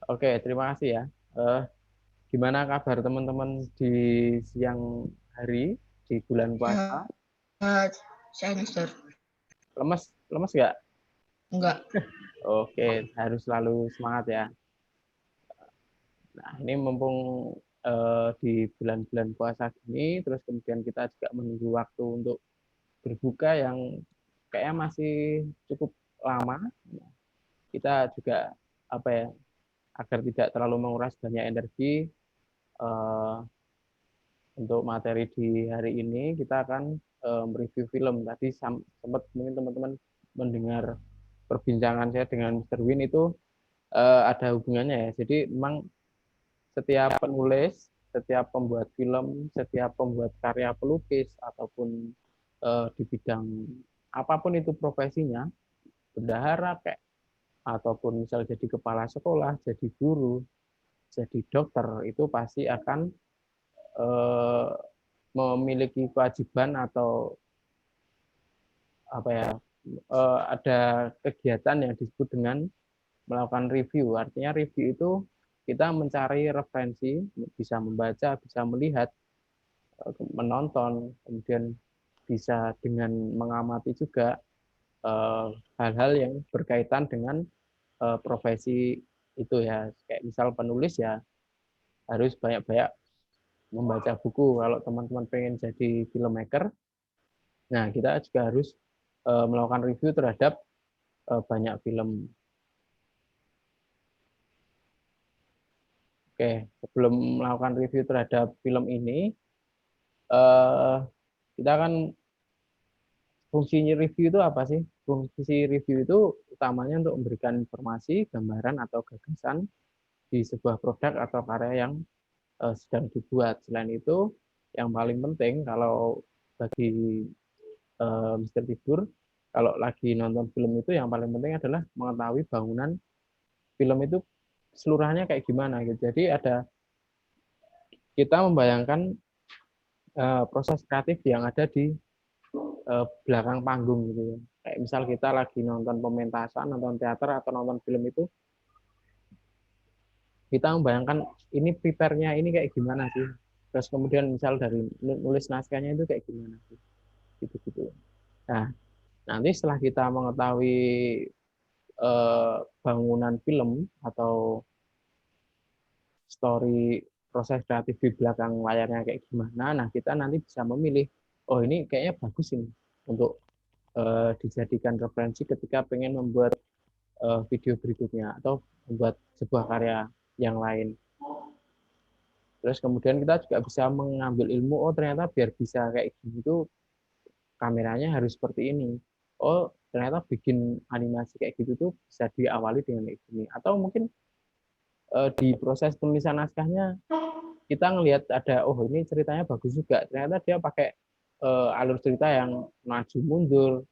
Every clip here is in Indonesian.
Oke, terima kasih ya. Eh, Gimana kabar teman-teman di siang hari di bulan puasa? Sehat, saya Mister. Lemes, lemes nggak? Enggak. Oke, harus selalu semangat ya. Nah, ini mumpung di bulan-bulan puasa gini, terus kemudian kita juga menunggu waktu untuk berbuka yang kayaknya masih cukup lama. Kita juga apa ya, agar tidak terlalu menguras banyak energi, eh, untuk materi di hari ini kita akan mereview film. Tadi sempat mungkin teman-teman mendengar perbincangan saya dengan Mr. Win itu ada hubungannya ya. Jadi memang setiap penulis, setiap pembuat film, setiap pembuat karya pelukis ataupun di bidang apapun itu profesinya, bendahara kayak ataupun misal jadi kepala sekolah, jadi guru, jadi dokter itu pasti akan eh, memiliki kewajiban atau apa ya, ada kegiatan yang disebut dengan melakukan review. Artinya review itu kita mencari referensi, bisa membaca, bisa melihat, menonton, kemudian bisa dengan mengamati juga hal-hal yang berkaitan dengan profesi itu ya. Kayak misal penulis ya harus banyak-banyak membaca buku. Kalau teman-teman pengen jadi filmmaker, nah kita juga harus melakukan review terhadap banyak film. Oke, sebelum melakukan review terhadap film ini, eh, kita kan fungsinya review itu apa sih? Fungsi review itu utamanya untuk memberikan informasi, gambaran atau gagasan di sebuah produk atau karya yang sedang dibuat. Selain itu, yang paling penting kalau bagi Mr. Tibur, kalau lagi nonton film itu yang paling penting adalah mengetahui bangunan film itu seluruhnya kayak gimana gitu. Jadi ada kita membayangkan proses kreatif yang ada di belakang panggung gitu ya. Kayak misal kita lagi nonton pementasan, nonton teater atau nonton film itu, kita membayangkan ini prepare-nya ini kayak gimana sih. Terus kemudian misal dari nulis naskahnya itu kayak gimana sih. Gitu-gitu. Nah, nanti setelah kita mengetahui bangunan film atau story proses kreatif di belakang layarnya kayak gimana, nah kita nanti bisa memilih, oh ini kayaknya bagus ini untuk dijadikan referensi ketika pengen membuat video berikutnya atau membuat sebuah karya yang lain. Terus kemudian kita juga bisa mengambil ilmu, oh ternyata biar bisa kayak gini tuh kameranya harus seperti ini. Oh ternyata bikin animasi kayak gitu tuh bisa diawali dengan kayak gini. Atau mungkin di proses penulisan naskahnya kita ngelihat ada, oh ini ceritanya bagus juga. Ternyata dia pakai alur cerita yang maju mundur,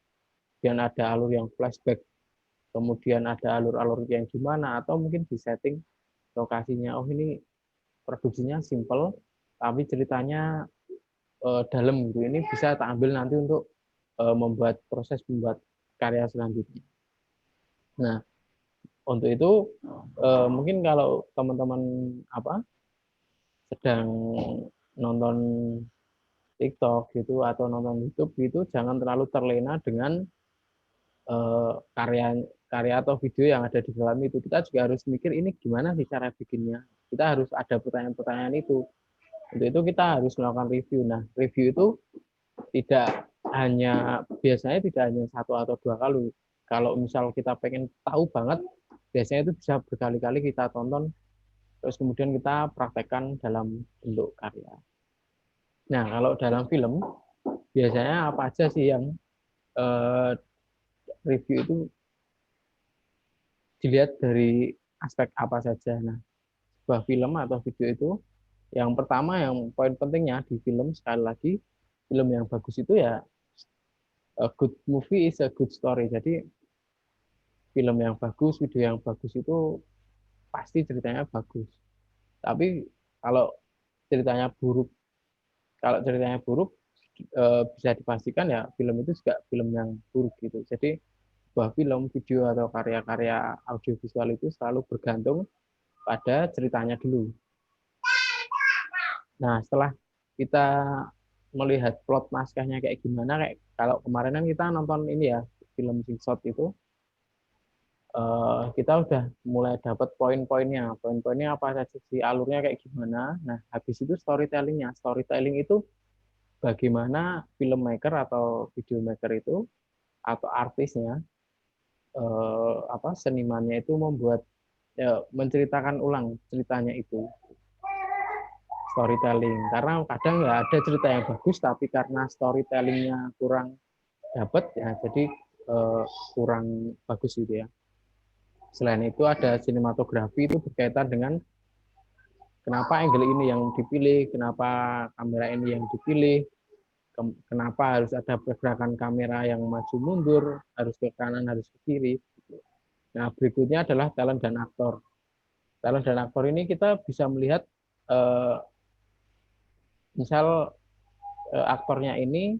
dan ada alur yang flashback, kemudian ada alur-alur yang gimana, atau mungkin di setting lokasinya, oh ini produksinya simple tapi ceritanya dalam gitu, ini bisa tak ambil nanti untuk membuat proses membuat karya selanjutnya. Nah untuk itu mungkin kalau teman-teman apa sedang nonton TikTok gitu atau nonton YouTube gitu, jangan terlalu terlena dengan karya karya atau video yang ada di dalam itu. Kita juga harus mikir ini gimana sih cara bikinnya. Kita harus ada pertanyaan-pertanyaan itu. Untuk itu kita harus melakukan review. Nah, review itu tidak hanya biasanya tidak hanya satu atau dua kali. Kalau misal kita pengen tahu banget, biasanya itu bisa berkali-kali kita tonton, terus kemudian kita praktekkan dalam bentuk karya. Nah, kalau dalam film, biasanya apa aja sih yang eh, review itu dilihat dari aspek apa saja. Nah, sebuah film atau video itu, yang pertama yang poin pentingnya di film, sekali lagi, film yang bagus itu ya a good movie is a good story. Jadi film yang bagus, video yang bagus itu pasti ceritanya bagus. Tapi kalau ceritanya buruk, kalau ceritanya buruk bisa dipastikan ya film itu juga film yang buruk gitu. Jadi sebuah film, video atau karya-karya audiovisual itu selalu bergantung pada ceritanya dulu. Nah, setelah kita melihat plot naskahnya kayak gimana, kayak kalau kemarin kan kita nonton ini ya, film Sing Shot itu, kita udah mulai dapat poin-poinnya. Poin-poinnya apa saja sih, alurnya kayak gimana. Nah, habis itu storytellingnya. Storytelling itu bagaimana filmmaker atau videomaker itu, atau artisnya, senimannya itu membuat, menceritakan ulang ceritanya itu. Storytelling, karena kadang ya ada cerita yang bagus tapi karena storytellingnya kurang dapat ya, jadi kurang bagus gitu ya. Selain itu ada sinematografi, itu berkaitan dengan kenapa angle ini yang dipilih, kenapa kamera ini yang dipilih, kenapa harus ada pergerakan kamera yang maju mundur, harus ke kanan, harus ke kiri. Nah, berikutnya adalah talent dan aktor. Talent dan aktor ini kita bisa melihat, misal aktornya ini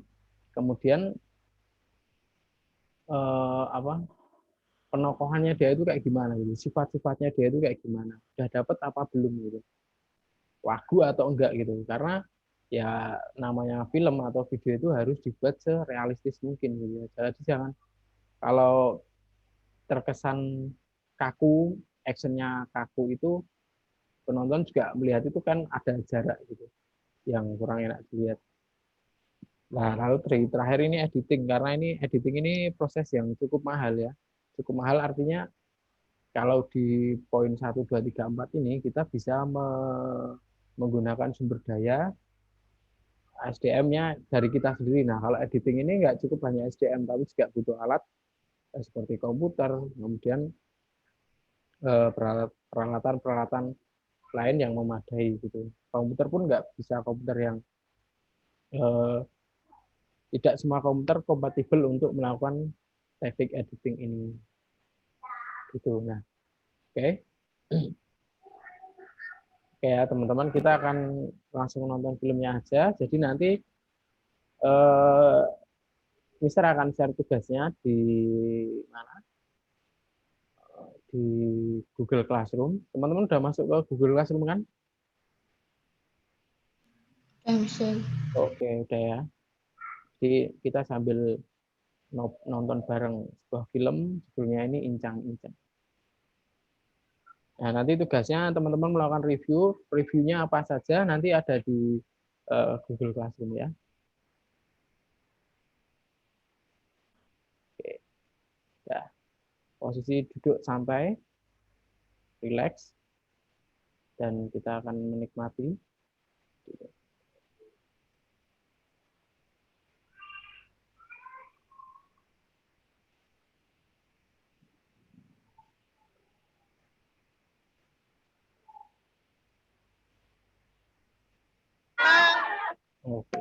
kemudian penokohannya dia itu kayak gimana gitu, sifat-sifatnya dia itu kayak gimana, udah dapat apa belum gitu, wagu atau enggak gitu, karena ya namanya film atau video itu harus dibuat serealistis mungkin gitu. Jadi jangan, kalau terkesan kaku, actionnya kaku itu, penonton juga melihat itu kan ada jarak gitu yang kurang enak dilihat. Nah, lalu terakhir ini editing, karena ini editing ini proses yang cukup mahal ya. Cukup mahal artinya kalau di poin 1, 2, 3, 4 ini kita bisa menggunakan sumber daya SDM-nya dari kita sendiri. Nah, kalau editing ini nggak cukup hanya SDM, tapi juga butuh alat seperti komputer, kemudian peralatan-peralatan lain yang memadai gitu. Komputer pun nggak bisa komputer yang tidak semua komputer kompatibel untuk melakukan teknik editing ini. Gitu. Nah, oke. Oke ya teman-teman, kita akan langsung nonton filmnya aja. Jadi nanti Mister akan share tugasnya di mana? Di Google Classroom. Teman-teman udah masuk ke Google Classroom kan? Oke, udah ya. Jadi kita sambil nonton bareng sebuah film, judulnya ini Incang-Incang. Nah, nanti tugasnya teman-teman melakukan review. Reviewnya apa saja nanti ada di Google Classroom ya. Oke. Ya. Posisi duduk santai, relax, dan kita akan menikmati. Oke.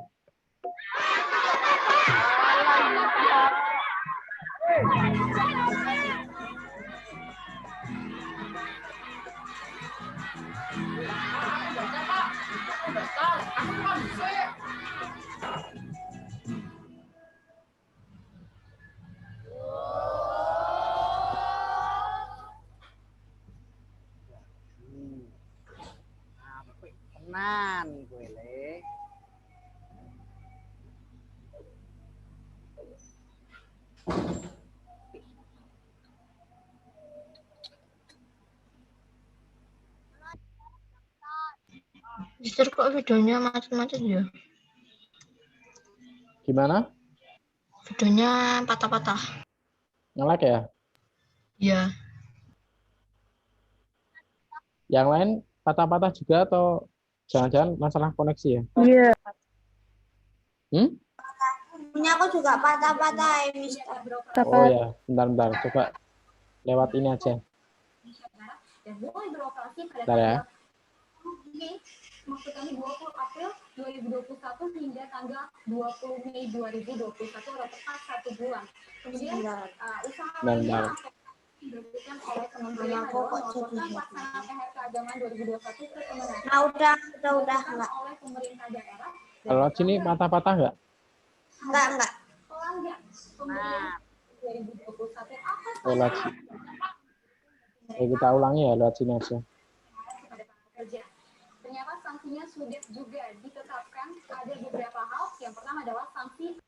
Tenan kowe le. Mister, kok videonya macet-macet ya? Gimana? Videonya patah-patah. Nge-lag ya? Ya, Yang lain patah-patah juga atau jangan-jangan masalah koneksi ya? Iya. Hmm? Punya aku juga patah-patah ya, Mister. Oh ya, bentar-bentar. Coba lewat ini aja. Bentar ya. Maksud kami 20 April 2021 hingga tanggal 20 Mei 2021 atau tepat 1 bulan. Kemudian usaha Bentar. dilakukan oleh Kementerian adalah melaporkan pelaksanaan THR keagamaan 2021 ke Kementerian Nah, udah enggak. oleh pemerintah daerah. Kalau sini patah-patah nggak? Enggak. Pelanggan pemberian 2021 apa Oh, lewat. Ya, kita ulangi ya lewat sini aja. saja. Ternyata sanksinya sudah juga ditetapkan. Ada beberapa hal. Yang pertama adalah sanksi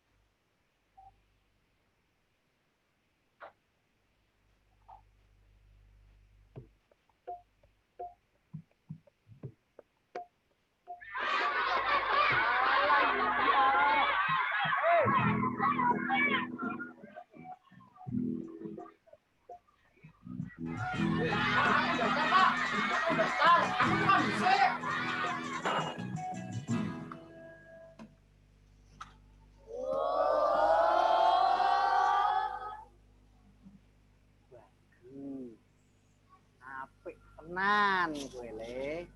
apik tenan kowe le.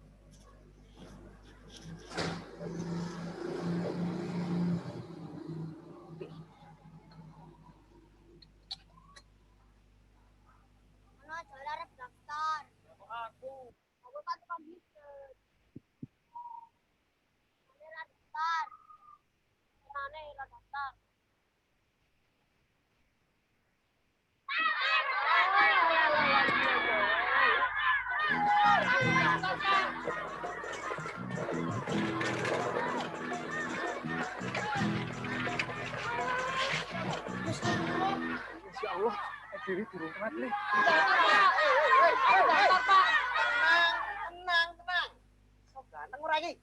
Ono dolar daftar. Aku Kan komputer. Dolar daftar. Nane ira daftar. Masya Allah, diri durung kuat nih. Tenang. Sok ganteng ora iki.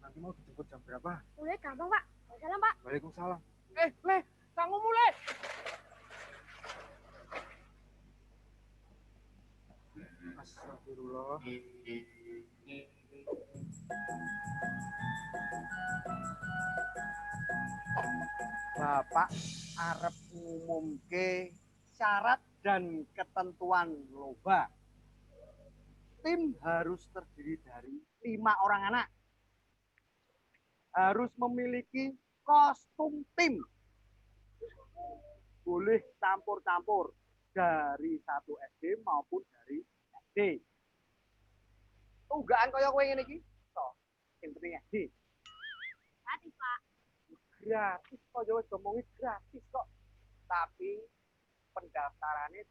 Nanti mau dijemput jam berapa? Mulai gampang, Pak. Waalaikumsalam, Pak. Waalaikumsalam. Le, kamu mulai. Astagfirullah. Bapak arep ngumumke syarat dan ketentuan lomba. Tim harus terdiri dari 5 orang anak. Harus memiliki kostum tim. Boleh campur-campur dari satu SD maupun dari SD. Tunggaan kaya kowe ngene iki. So, sing penting SD. Gratis, Pak. Gratis kok yo wis ngomongi gratis kok. Tapi pendaftarannya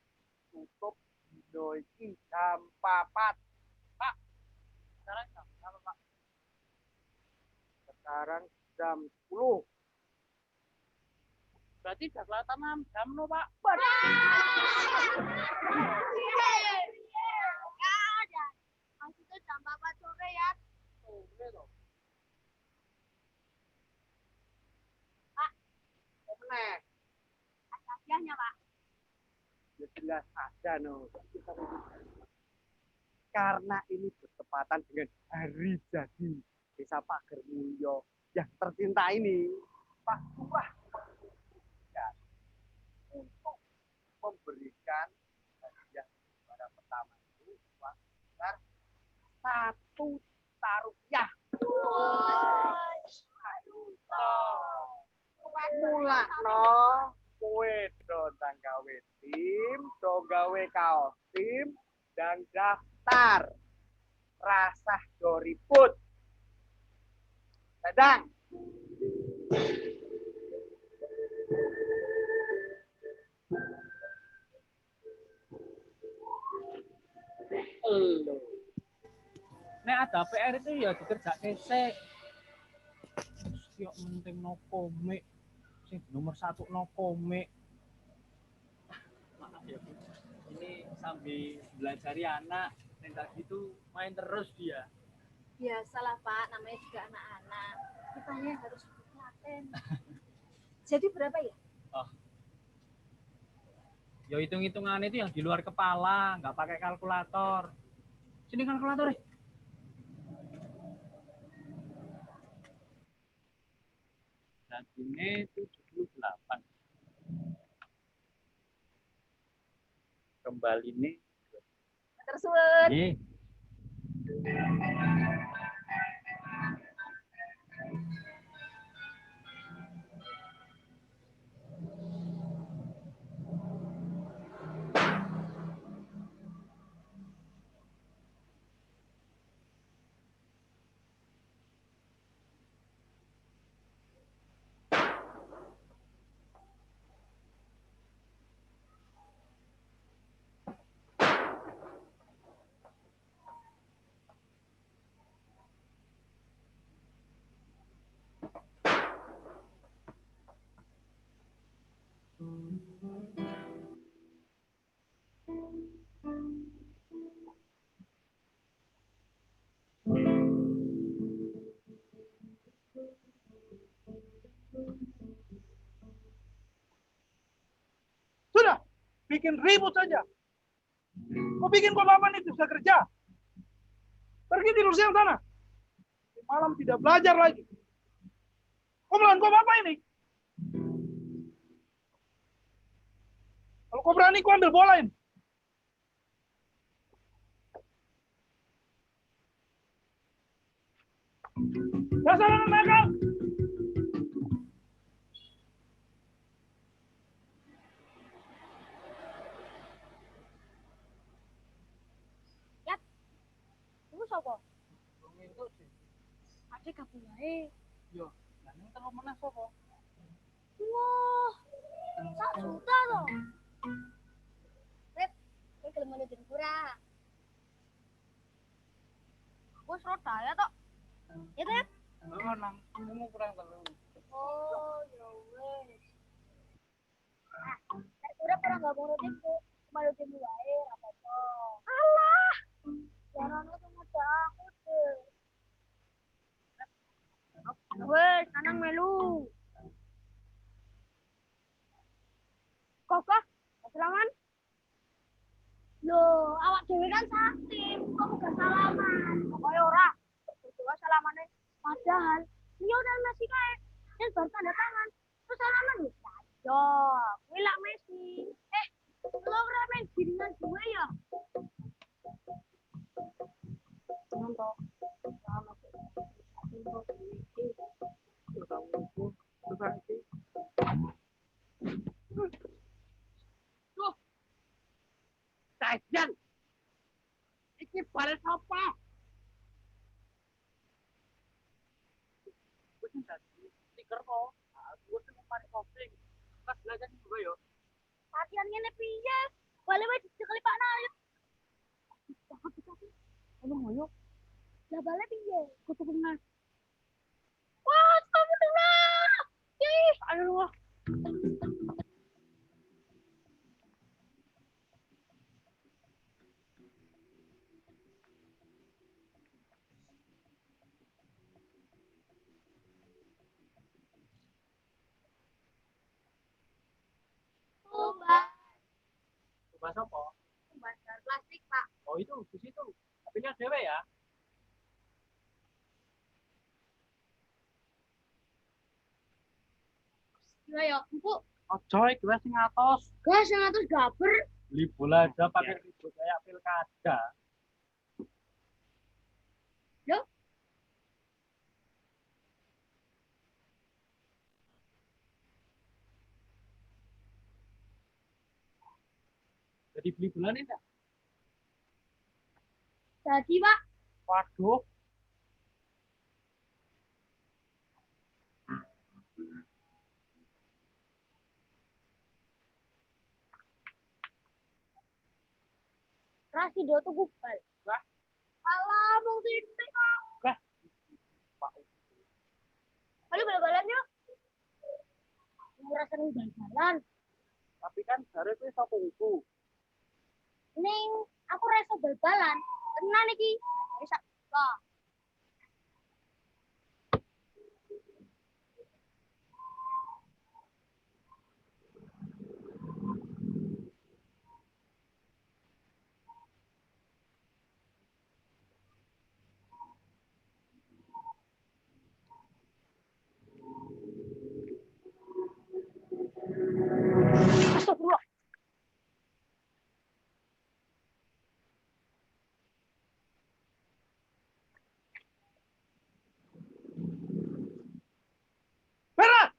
tutup dino iki jam 4. Pak. Sekarang jam berapa, Pak? Sekarang jam 10. Berarti udah kelihatan jam lo, Pak. Ya ada. Maksudnya jam 4 sore ya. Sore loh. Pak. Kok meneh? Hadiahnya, Pak. Ya jelas ada no. Karena ini bertepatan dengan hari jadi Desa Pager Mulyo yang tercinta ini, Pak Lurah menginginkan untuk memberikan hadiah pada pertama itu uang sebesar 1 juta rupiah. Mulak no, kowe do ndang gawe tim, do gawe kaos tim, dan daftar. Rasah do ribut. Dadang. Nek ada PR itu ya dikerjakan sik. Yo penting no komik. Sing nomor 1 no komik. Maaf ya Bu, ini sambil belajari anak dan tadi itu main terus dia. biasalah Pak, namanya juga anak-anak. Kitanya harus telaten. Jadi berapa ya? Yo hitung-hitungan itu yang di luar kepala, nggak pakai kalkulator. Sini kalkulator deh. Dan ini 78. Kembali ini. Tersuwun. Nih. Sudah, bikin ribut saja. Kau bikin kau papan itu bisa kerja. Pergi tidur siang sana. Malam tidak belajar lagi. Kau melawan kau apa ini? Kalau kau berani kau ambil bola ini. Dasar anak nakal. Iku sapa? Itu sih. Ade gabung wae. Yo, lah ning telu meneh sapa? Wah, 1 juta to. Rep, kowe gelem menudin pura. Wes roda ya tok. Ya, Rep. Oh, nang kamu kurang telu. Oh, ya wes. Nek pura pura enggak mau nudinku, cuma nudin wae, apa-apa. Alah. Jangan sama aku deh. Wes, anang melu. Kok, salaman? Loh, awak dhewe kan sakti, kok gak salaman? Pokoknya ora. Berdua salamane. Padahal, dia udah masih kae. Dan baru tanda tangan. Terus salaman lho. Ayo, kuwi lak Messi. Lo ora main giringan gue ya? Nonton. Tajan. Iki balik apa? Wis dadi stiker kok. Aku sing mari kopling. Pas belajar juga yo. Latihan ngene piye? Balik wae dicekeli Pak Nayut. Ngomong ngoyo. Lah balik piye? Kudu kenal. Wah, astagfirullah. Ih, aduh. Bahasa apa? Pembahasan plastik, Pak. Oh itu di situ. Tapi dewe ya. Iya ya, empuk. Ojo iki wis sing atos. Gas yang atus gaber. Beli bola aja pakai ribut kayak pilkada. Yo. Jadi beli bola nih enggak? Jadi, Pak. Waduh. Rasido tuh bal. Lah. Alah, mau titik kok. Lah. Ayo bal-balannya. Ngerasa nih bal-balan. Tapi kan jare kuwi sapa iku? Ning, aku rasa bal-balan. Tenan iki. Bisa. Kok. Astagfirullah. Berat.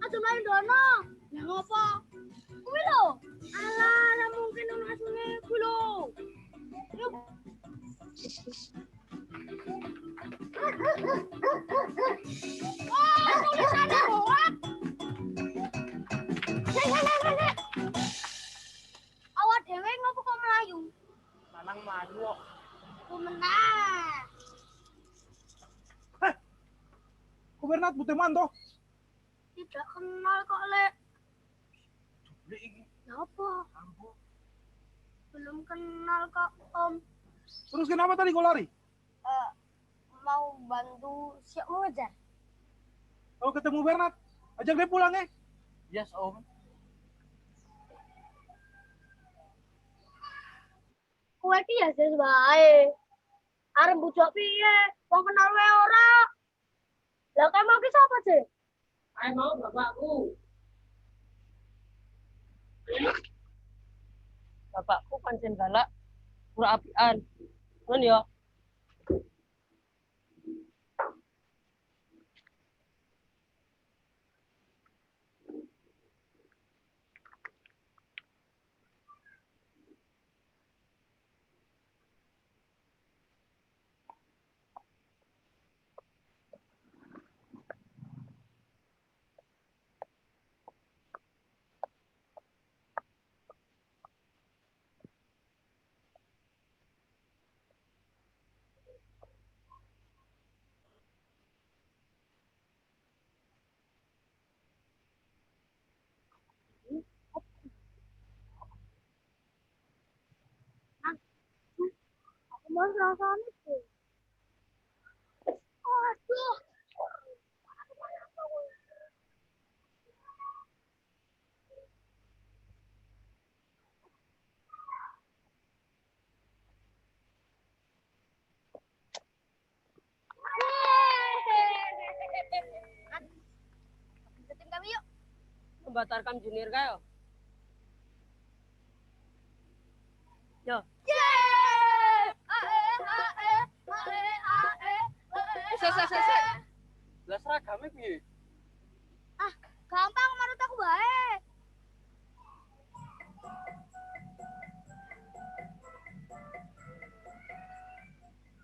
Aduh main dono. Lah ngopo? Kuwi lho. Wah, tulisannya hoak. Nek. Awak dhewe ngopo kok melayu? Lanang mlayu kok. Ku menang. Ku Bernat buteman toh. Tidak kenal kok, Lek. Jebule iki. Apa? Ampun. Belum kenal kok, Om. Terus kenapa tadi kau lari? Mau bantu siap mengejar. Kalau ketemu Bernat, ajak dia pulang ya. Yes, Om. Kowe iki ya ses wae. Arep bujuk piye? Wong kenal wae ora. Lah kowe mau ki sapa, Cek? Saya mau bapakku. Bapakku pancen galak, pura apian. Nun ya. Aku mau rasane tuh. Aduh. Ikutin kami yuk. Membatalkan junior kayo. Yo, Yeay! Ae. se. Lah seragame piye? Ah, gampang manut aku bae.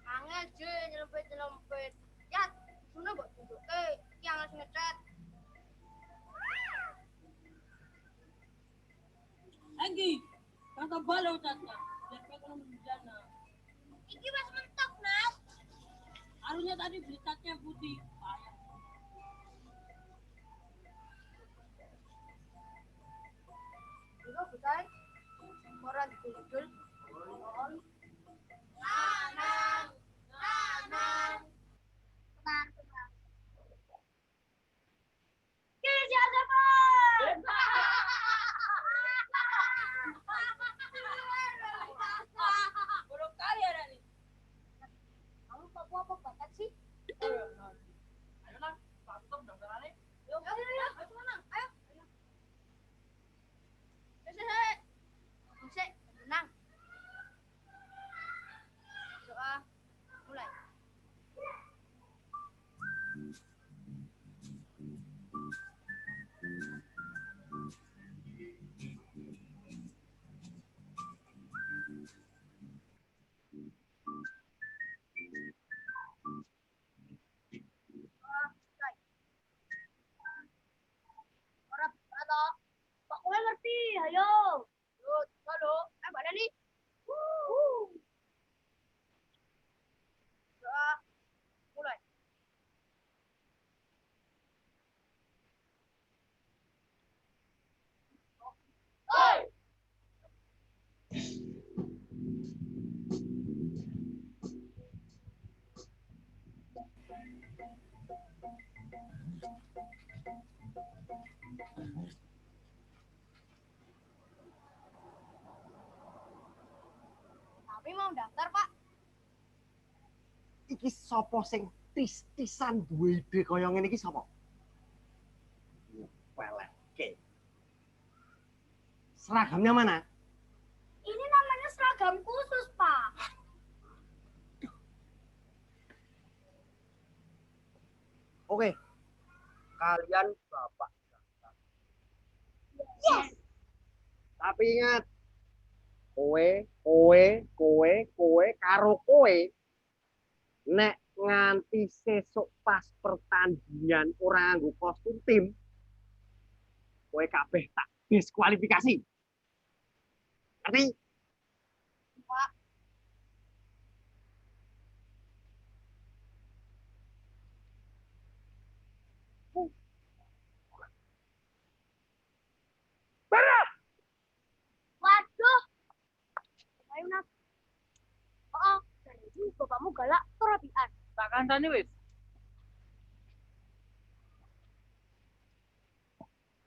Angel je nyelempet. Ya, sudah buat tunjuk. Yang harus ngecat. Anggi, kata balo catnya. Biar kau kalau menjana. Iki wes mentok, Nas. Arunya tadi beli catnya putih. Payah. Juga bukan orang dudul. Tenang. Kisah zaman. Bodoh kali ada nih. Kamu apa banget sih? Ayo lah, stop daftarannya. Ayo, tenang. Ayo. Sik, tenang. Doa mulai. Orang atau Pak kowe ngerti, ayo. Yuk, halo. Mana nih? Doa mulai. Oi. Tapi mau daftar, Pak. Iki sapa sing tis-tisan duwe ide kaya ngene iki sapa? Peleke. Seragamnya mana? Ini namanya seragam khusus, Pak. Oke. Kalian bapak. Yes. Tapi ingat, kowe kowe karo kowe nek nganti sesuk pas pertandingan ora nganggo kostum tim, kowe kabeh tak diskualifikasi. Ngerti? Pak. Berat! Waduh. Ayo nak. Oh, jadi bapakmu galak terabian. Tak kancani wis.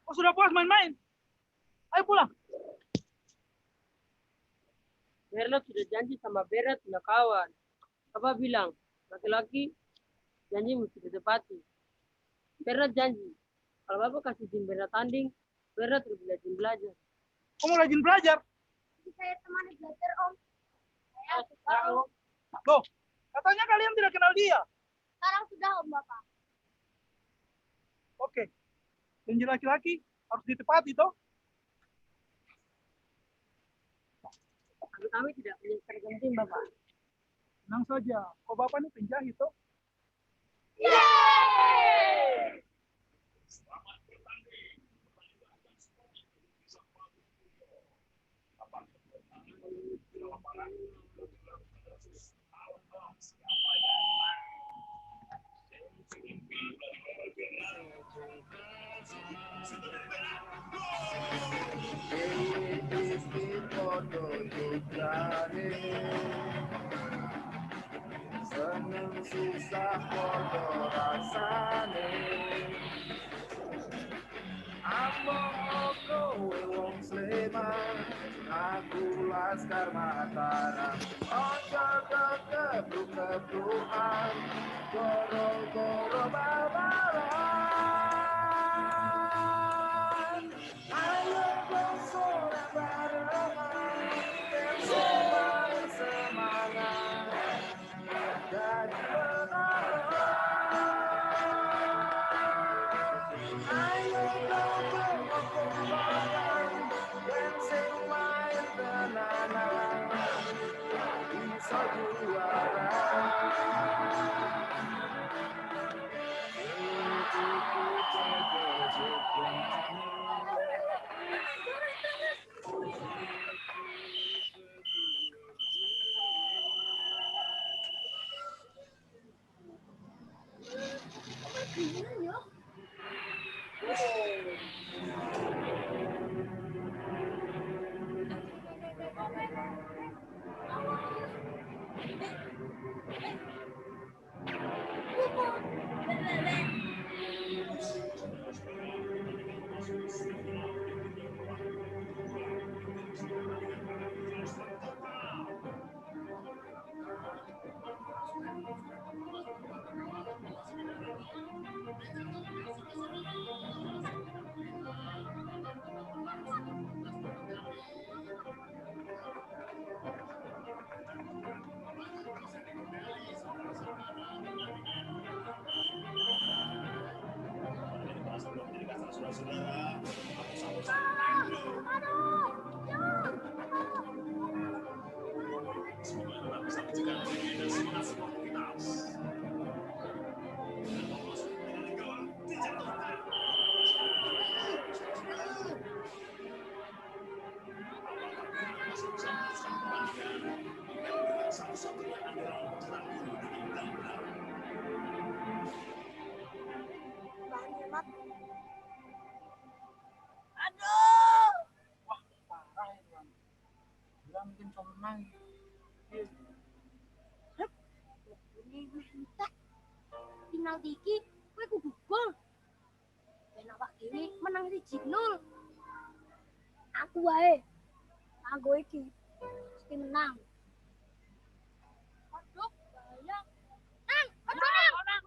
Oh, sudah puas main-main? Ayo pulang. Bernard sudah janji sama Berat punya kawan. Apa bilang? Laki-laki janji mesti ditepati. Berat janji. Kalau Bapak kasih izin Berat tanding, Berat lebih rajin belajar. Kamu rajin belajar? Jadi saya temani belajar, Om. Saya suka, Tahu. Om. Loh, katanya kalian tidak kenal dia. Sekarang sudah, Om Bapak. Oke. Janji laki-laki harus ditepati toh. Kami tidak punya seragam tim, Bapak. Tenang saja. Kok Bapak ini penjahit toh? Seneng susah podo rasane Amok kowe wong Sleman aku Laskar Mataram ojo kegebluk-geblukan goro-goro babalan ayo dong sore barengan dan semangat jadi ayo dong berkumpulan dan sing main tenanan bisa juara Wah, parah itu kan. Dia mungkin menang. Ini entek. Final iki kowe kudu gol. Ben awak dhewe menang 1-0. Aku wae. Aku iki mesti menang. Aduh, bahaya. Nang, aduh nang.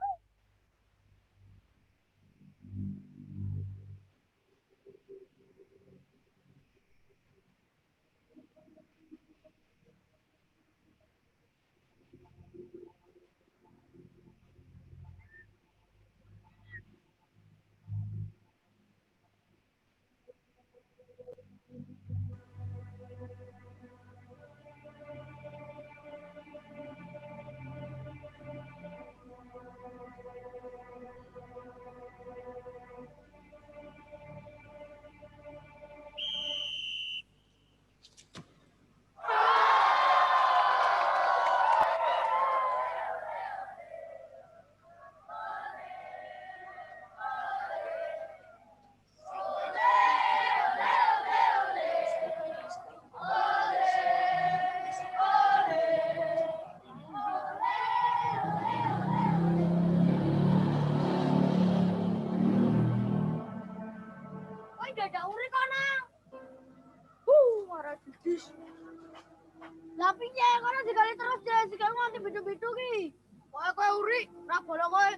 sikil nganti bidu-bidu ki. Kowe uri, ra boleh kowe.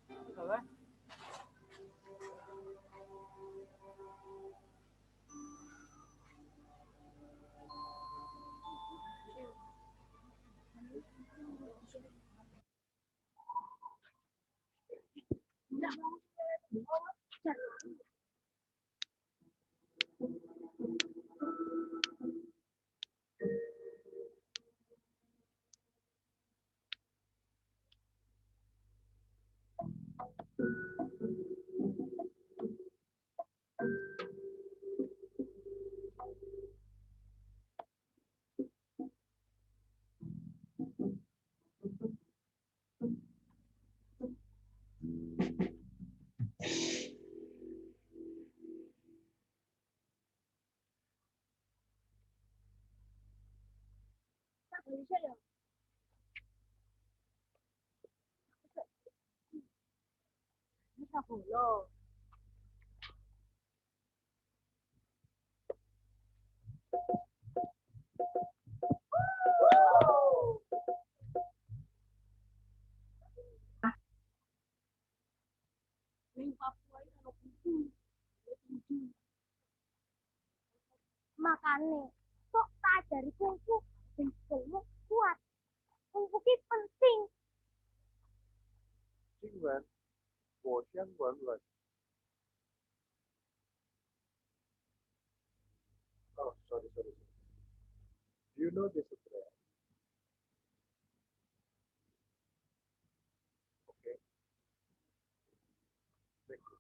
Bisa boleh. Makane kok tak ajari kungfu ben skillmu kuat. Kungfu ki penting. Cingwan, 我先问问。Oh, sorry. Do you know this prayer? Okay. Thank you.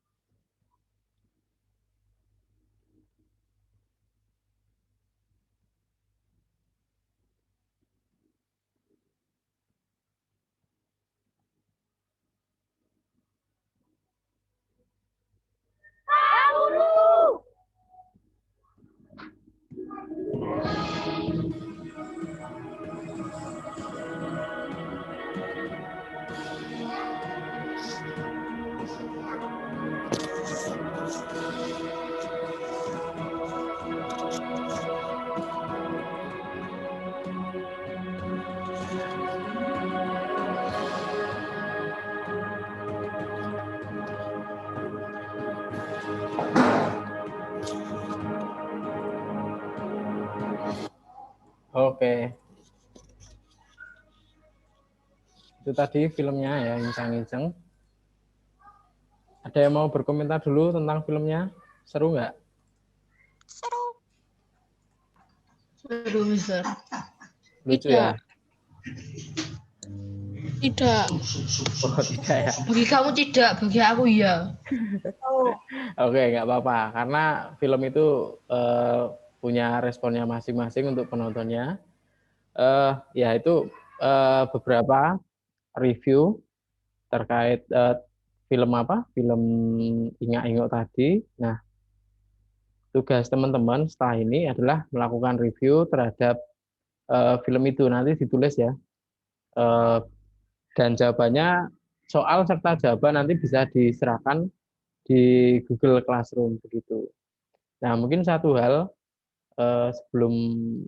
Guru! Oke. Itu tadi filmnya ya, Insang-Insang. Ada yang mau berkomentar dulu tentang filmnya? Seru nggak? Seru, Mister. Lucu Tidak. ya? Tidak. Oh, tidak ya? Bagi kamu tidak, bagi aku iya. Oke, nggak apa-apa. Karena film itu punya responnya masing-masing untuk penontonnya. Ya itu beberapa review terkait film apa? Film Ingak-Ingok tadi. Nah, tugas teman-teman setelah ini adalah melakukan review terhadap film itu. Nanti ditulis ya. Dan jawabannya, soal serta jawaban nanti bisa diserahkan di Google Classroom begitu. Nah, mungkin satu hal sebelum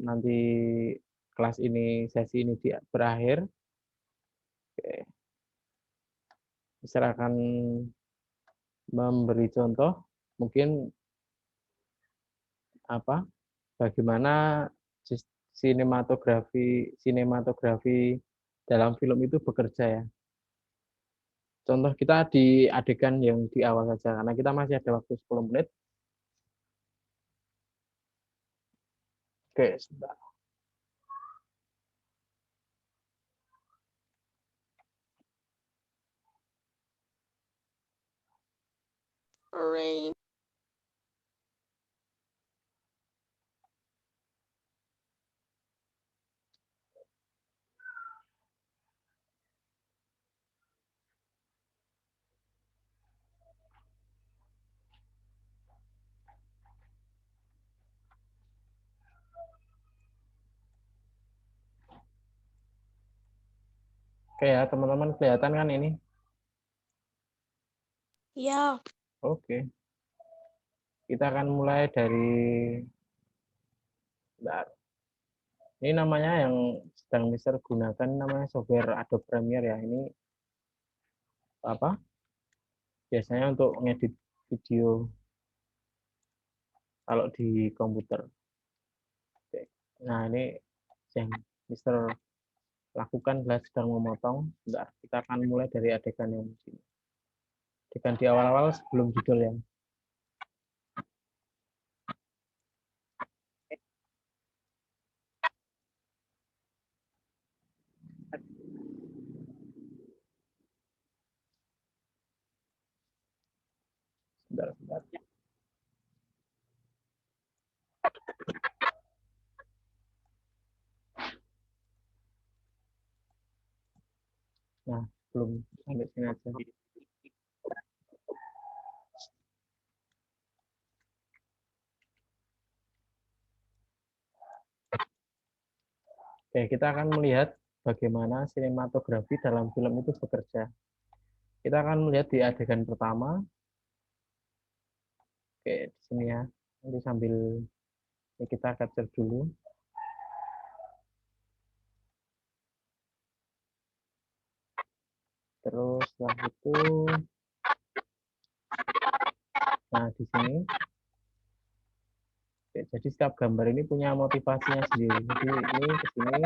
nanti kelas ini, sesi ini berakhir, saya akan memberi contoh mungkin apa bagaimana sinematografi dalam film itu bekerja ya. Contoh kita di adegan yang di awal saja karena kita masih ada waktu 10 menit. Oke, sebentar. Oke ya, teman-teman kelihatan kan ini? Iya. Oke. Kita akan mulai dari, bentar. Ini namanya yang sedang Mister gunakan namanya software Adobe Premiere ya. Ini apa? Biasanya untuk ngedit video kalau di komputer. Oke. Nah, ini yang Mister lakukan adalah sedang memotong. Bentar, kita akan mulai dari adegan yang di sini. Adegan di awal-awal sebelum judul ya. Sebentar. Nah, belum sampai sini aja. Oke, kita akan melihat bagaimana sinematografi dalam film itu bekerja. Kita akan melihat di adegan pertama. Oke, di sini ya. Nanti sambil kita capture dulu. Terus setelah itu, nah di sini. Oke, jadi setiap gambar ini punya motivasinya sendiri. Jadi ini ke sini,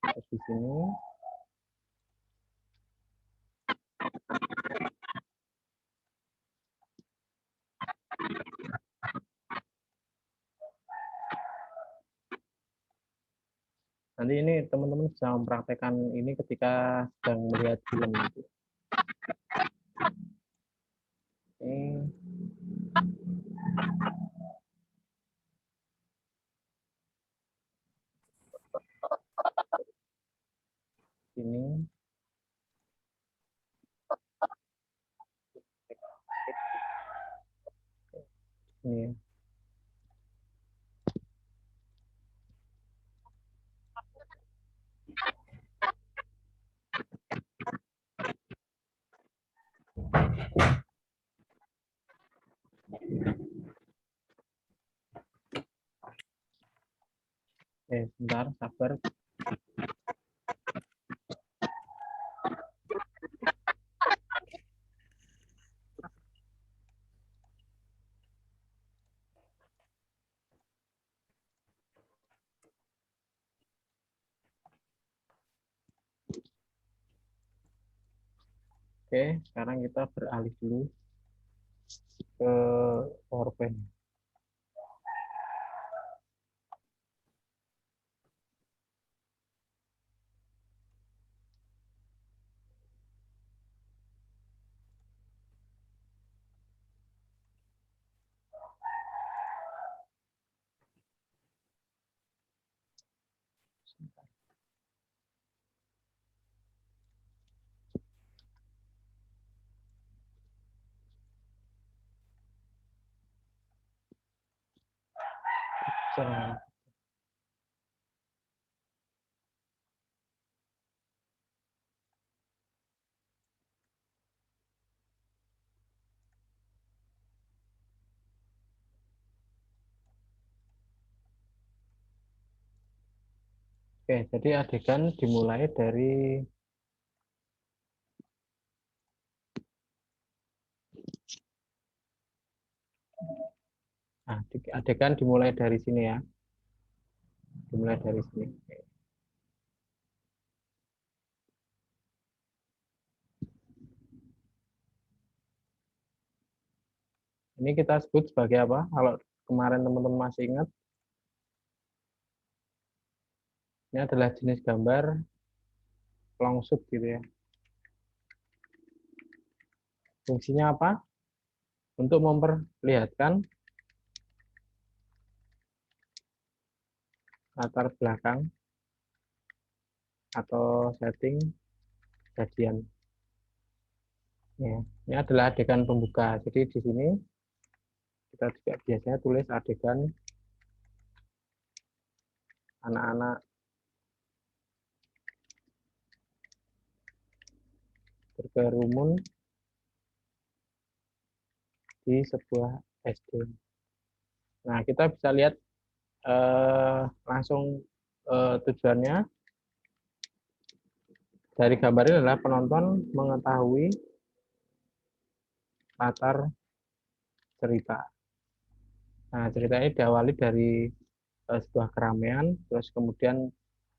terus di sini. Nanti ini teman-teman bisa mempraktekkan ini ketika sedang melihat film itu. Ini. Ini. Ini. Sebentar, sabar. Oke, sekarang kita beralih dulu ke PowerPoint. Oke, jadi adegan dimulai dari adegan dimulai dari sini ya. Dimulai dari sini. Ini kita sebut sebagai apa? Kalau kemarin teman-teman masih ingat, ini adalah jenis gambar long shoot gitu ya. Fungsinya apa? Untuk memperlihatkan latar belakang atau setting kejadian. Ya, ini adalah adegan pembuka. Jadi di sini kita juga biasanya tulis adegan anak-anak berkerumun di sebuah SD. Nah, kita bisa lihat langsung tujuannya dari gambar ini adalah penonton mengetahui latar cerita. Nah, cerita ini diawali dari sebuah keramaian, terus kemudian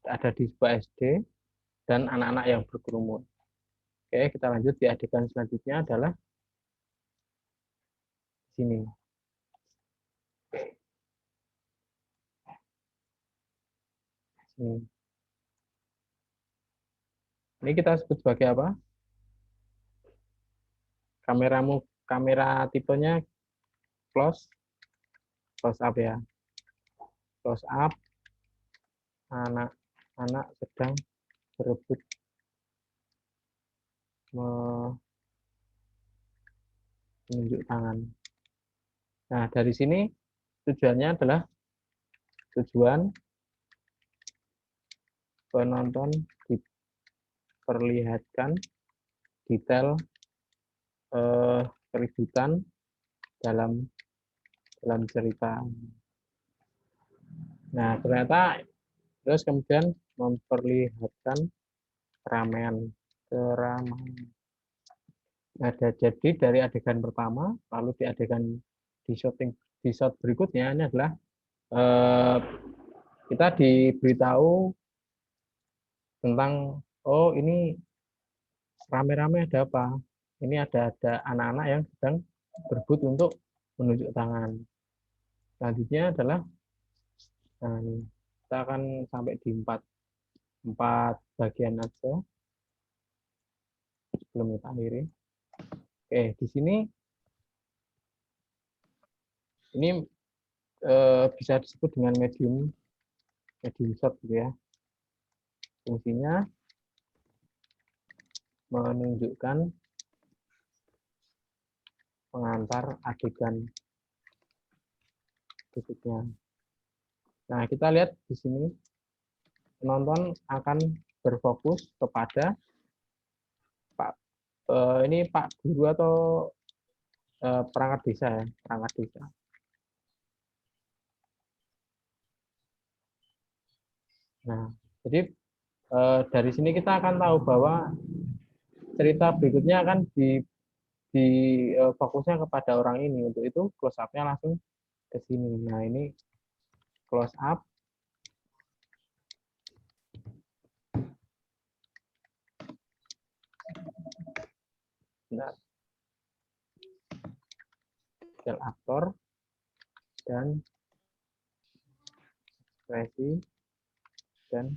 ada di sebuah SD dan anak-anak yang berkerumun. Oke, kita lanjut di adegan selanjutnya adalah sini. Sini. Ini kita sebut sebagai apa? Kamera tipenya close up ya. Close up, anak-anak sedang berebut menunjuk tangan. Nah, dari sini tujuannya adalah tujuan penonton diperlihatkan detail keributan dalam cerita. Nah, ternyata terus kemudian memperlihatkan keramaian. Nah, jadi dari adegan pertama, lalu di adegan di shot berikutnya ini adalah kita diberitahu tentang ini rame-rame ada apa? Ini ada anak-anak yang sedang berebut untuk menunjuk tangan. Selanjutnya adalah nah ini kita akan sampai di empat bagian aja sebelum kita akhiri. Oke, di sini ini bisa disebut dengan medium shot gitu ya. Fungsinya menunjukkan pengantar adegan berikutnya. Nah, kita lihat di sini penonton akan berfokus kepada ini Pak Guru atau perangkat desa ya, perangkat desa. Nah, jadi dari sini kita akan tahu bahwa cerita berikutnya akan fokusnya kepada orang ini. Untuk itu close up-nya langsung ke sini. Nah, ini close up. Nah, detail aktor dan ekspresi dan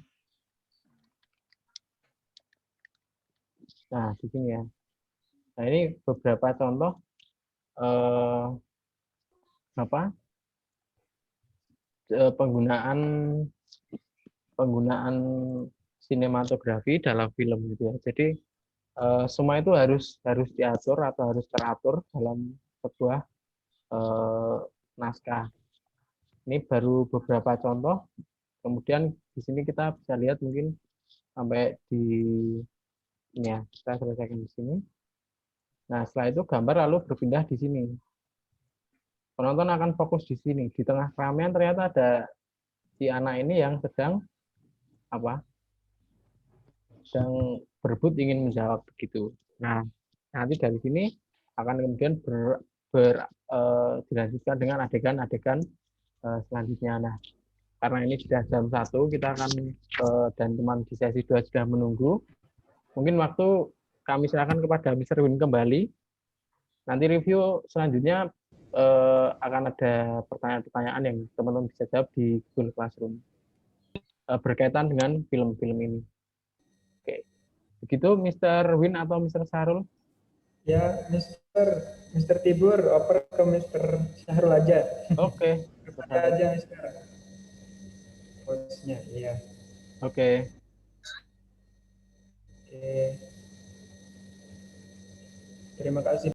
nah di sini ya. Nah, ini beberapa contoh penggunaan sinematografi dalam film gitu ya. Jadi semua itu harus diatur atau harus teratur dalam sebuah naskah. Ini baru beberapa contoh. Kemudian di sini kita bisa lihat mungkin sampai di ini ya, kita selesaikan di sini. Nah, setelah itu gambar lalu berpindah di sini. Penonton akan fokus di sini. Di tengah keramaian ternyata ada si anak ini yang sedang sedang berebut ingin menjawab begitu. Nah, nanti dari sini akan kemudian dilanjutkan dengan adegan-adegan selanjutnya. Nah, karena ini sudah jam 1, kita akan dan teman di sesi 2 sudah menunggu. Mungkin waktu kami serahkan kepada Mr. Win kembali. Nanti review selanjutnya akan ada pertanyaan-pertanyaan yang teman-teman bisa jawab di Google Classroom berkaitan dengan film-film ini. Oke, begitu Mr. Win atau Mr. Sahrul? Ya, Mr. Tibur oper ke Mr. Sahrul aja. Oke. Saya aja Mr. Bosnya, iya. Oke. Oke. Terima kasih.